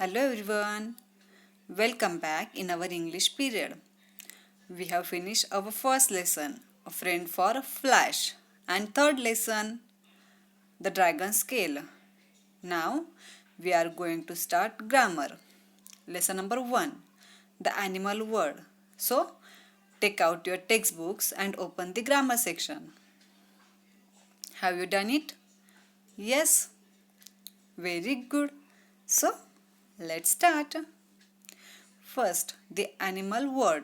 Hello everyone, welcome back in our English period. We have finished our first lesson, A Friend for a Flash, and third lesson, The Dragon Scale. Now we are going to start grammar. Lesson number 1, The Animal Word. So take out your textbooks and open the grammar section. Have you done it? Yes? Very good. So let's start. First, the animal word.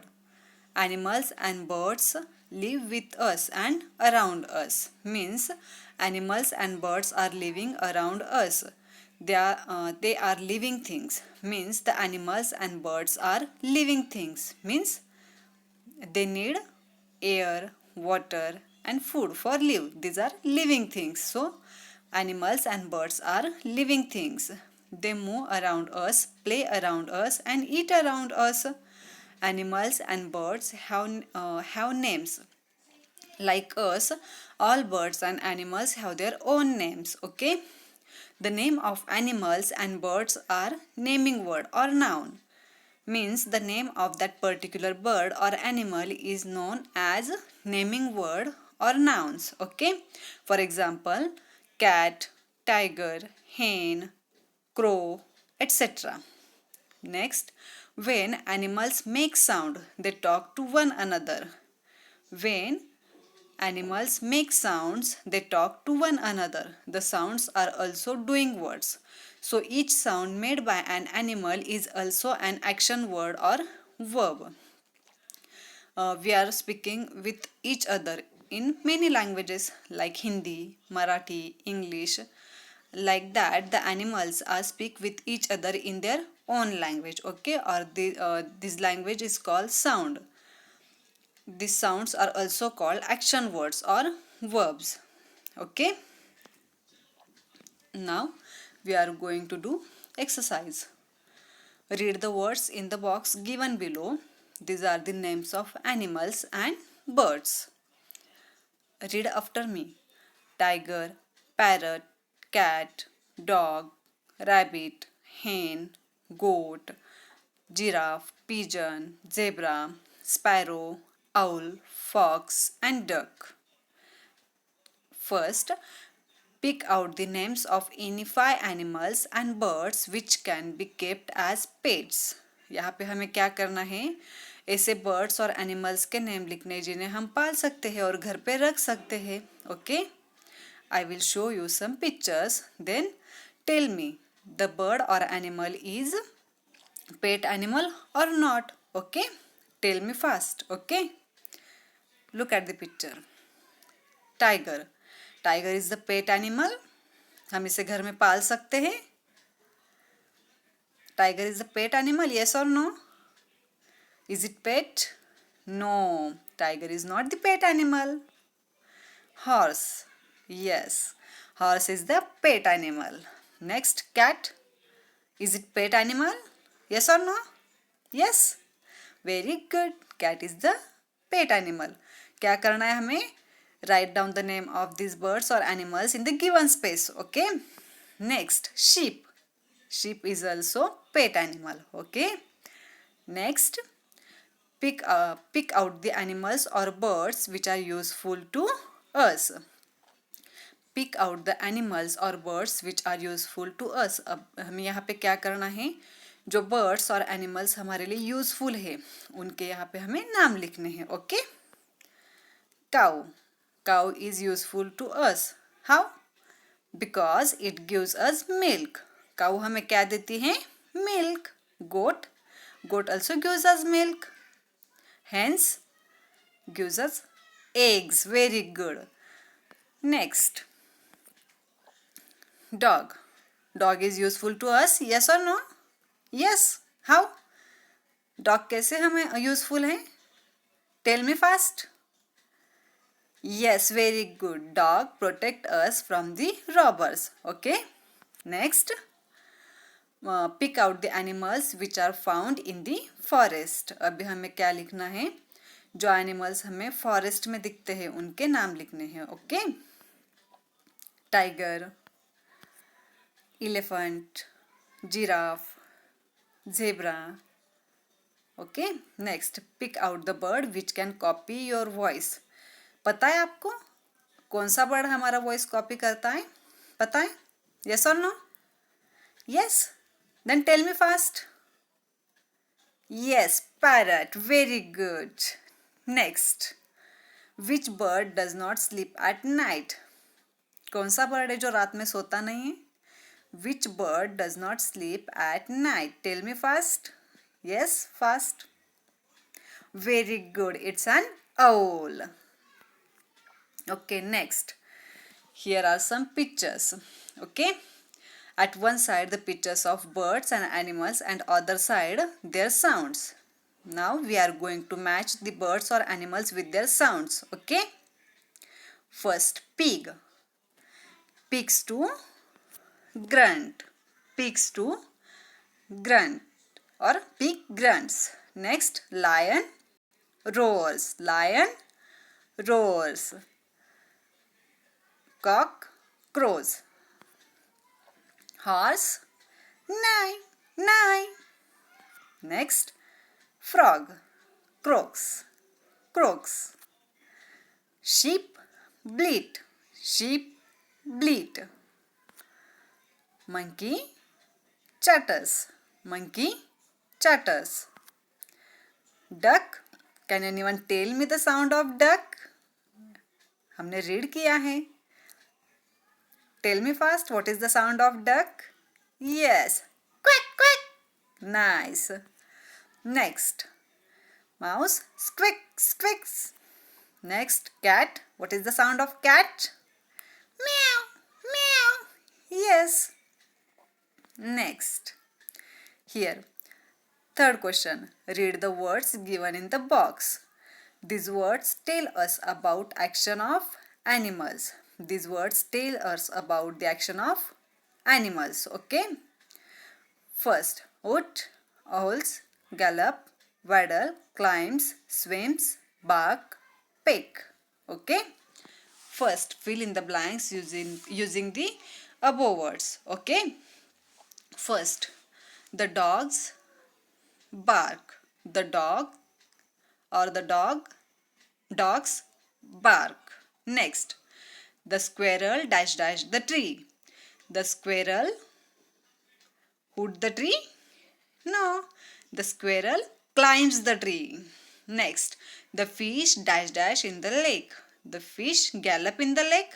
Animals and birds live with us and around us. Means animals and birds are living around us. They are living things. Means the animals and birds are living things. Means they need air, water and food for live. These are living things. So animals and birds are living things. They move around us, play around us and eat around us. Animals and birds have names. Like us, all birds and animals have their own names. Okay? The name of animals and birds are naming word or noun. Means the name of that particular bird or animal is known as naming word or nouns. Okay? For example, cat, tiger, hen, crow, etc. Next, when animals make sound, they talk to one another. When animals make sounds, they talk to one another. The sounds are also doing words. So each sound made by an animal is also an action word or verb. We are speaking with each other in many languages like Hindi, Marathi, English. Like that, the animals are speak with each other in their own language. Okay, or this language is called sound. These sounds are also called action words or verbs. Okay. Now we are going to do exercise. Read the words in the box given below. These are the names of animals and birds. Read after me. Tiger, parrot, cat, dog, rabbit, hen, goat, giraffe, pigeon, zebra, sparrow, owl, fox and duck. First, pick out the names of any 5 animals and birds which can be kept as pets. यहाँ पे हमें क्या करना है, ऐसे birds और animals के name लिखने जिन्हें हम पाल सकते हैं और घर पे रख सकते हैं. Okay, I will show you some pictures. Then tell me the bird or animal is pet animal or not. Okay, tell me fast. Okay, look at the picture. Tiger. Tiger is the pet animal. हम इसे घर में पाल सकते हैं. Tiger is the pet animal, yes or no? Is it pet? No, tiger is not the pet animal. Horse. Yes, horse is the pet animal. Next, cat. Is it pet animal? Yes or no? Yes. Very good. Cat is the pet animal. क्या करना है हमें? Write down the name of these birds or animals in the given space. Okay. Next, sheep. Sheep is also pet animal. Okay. Next, pick out the animals or birds which are useful to us. Pick out the animals or birds which are useful to us. अब हमें यहाँ पे क्या करना है, जो birds और animals हमारे लिए useful है उनके यहाँ पे हमें नाम लिखने हैं. Okay. Cow. Cow is useful to us. How? Because it gives us milk. Cow हमें क्या देती है? Milk. Goat. Goat also gives us milk. Hence, gives us eggs. Very good. Next, dog. Dog is useful to us. Yes or no? Yes. How? Dog कैसे हमें useful है? Tell me fast. Yes, very good. Dog protect us from the robbers. Okay. Next, pick out the animals which are found in the forest. अभी हमें क्या लिखना है? जो animals हमें फॉरेस्ट में दिखते हैं उनके नाम लिखने हैं. Okay. Tiger, elephant, giraffe, zebra. Okay, next pick out the bird which can copy your voice. पता है आपको कौन सा बर्ड हमारा वॉइस कॉपी करता है? पता है? Yes or no? Yes. Then tell me fast. Yes, parrot. Very good. Next, which bird does not sleep at night? कौन सा बर्ड है जो रात में सोता नहीं है? Which bird does not sleep at night? Tell me fast. Yes, fast. Very good. It's an owl. Okay, next. Here are some pictures. Okay. At one side the pictures of birds and animals and other side their sounds. Now we are going to match the birds or animals with their sounds. Okay. First, pig. Pigs to grunt. Pigs to grunt or pig grunts. Next, lion roars. Lion roars. Cock crows. Horse neigh, neigh. Next, frog croaks, croaks. Sheep bleat, sheep bleat. Monkey chatters, monkey chatters. Duck, can anyone tell me the sound of duck? हमने read किया है. Tell me fast, what is the sound of duck? Yes, quack, quack. Nice. Next, mouse, squeak, squeaks. Next, cat, what is the sound of cat? Meow, meow. Yes. Next, here, third question. Read the words given in the box. These words tell us about action of animals. These words tell us about the action of animals. Okay. First, oat, owls, gallop, waddle, climbs, swims, bark, peck. Okay. First, fill in the blanks using the above words. Okay. First, the dogs bark. The dog or the dogs bark. Next, the squirrel dash dash the tree. The squirrel hood the tree? No, the squirrel climbs the tree. Next, the fish dash dash in the lake. The fish gallop in the lake?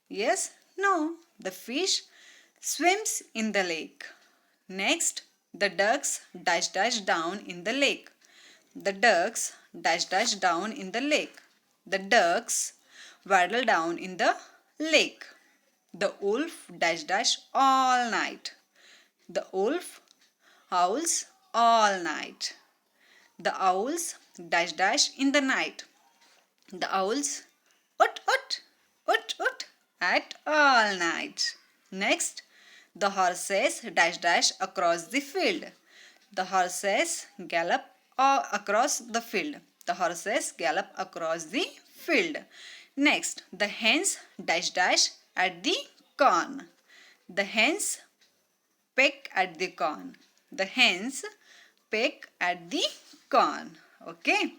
Yes, no, the fish swims in the lake. Next, the ducks dash dash down in the lake. The ducks dash dash down in the lake. The ducks waddle down in the lake. The wolf dash dash all night. The wolf howls all night. The owls dash dash in the night. The owls ut ut ut ut at all night. Next, the horses dash dash across the field. The horses gallop across the field. The horses gallop across the field. Next, the hens dash dash at the corn. The hens peck at the corn. The hens peck at the corn. Okay.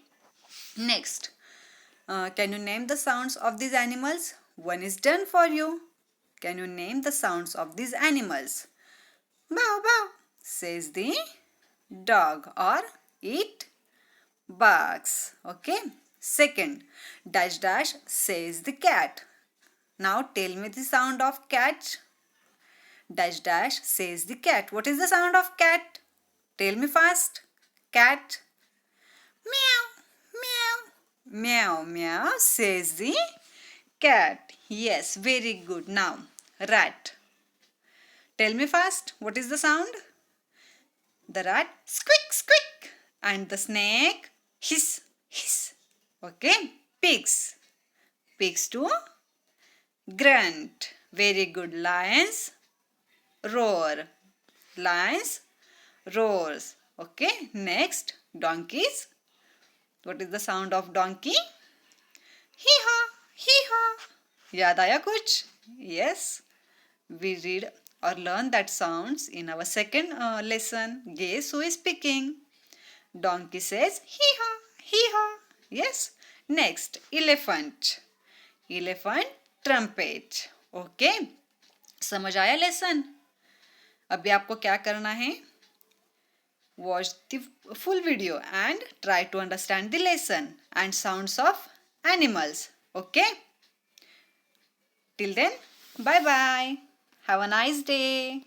Next, can you name the sounds of these animals? One is done for you. Can you name the sounds of these animals? Bow bow, says the dog, or it barks. Okay. Second, dash dash says the cat. Now tell me the sound of cat. Dash dash says the cat. What is the sound of cat? Tell me fast. Cat. Meow, meow. Meow, meow says the cat. Yes, very good. Now, rat. Tell me fast. What is the sound? The rat, squeak, squeak. And the snake, hiss, hiss. Okay. Pigs. Pigs to grunt. Very good. Lions, roar. Lions, roars. Okay. Next, donkeys. What is the sound of donkey? Hee-haw, hee-haw. याद आया कुछ? Yes. We read or learn that sounds in our second lesson. Guess who is speaking? Donkey says hee haw, hee haw. Yes. Next, elephant. Elephant trumpet. Okay समझ आया lesson? अभी आपको क्या करना है? Watch the full video and try to understand the lesson and sounds of animals. Okay? Till then, bye bye. Have a nice day.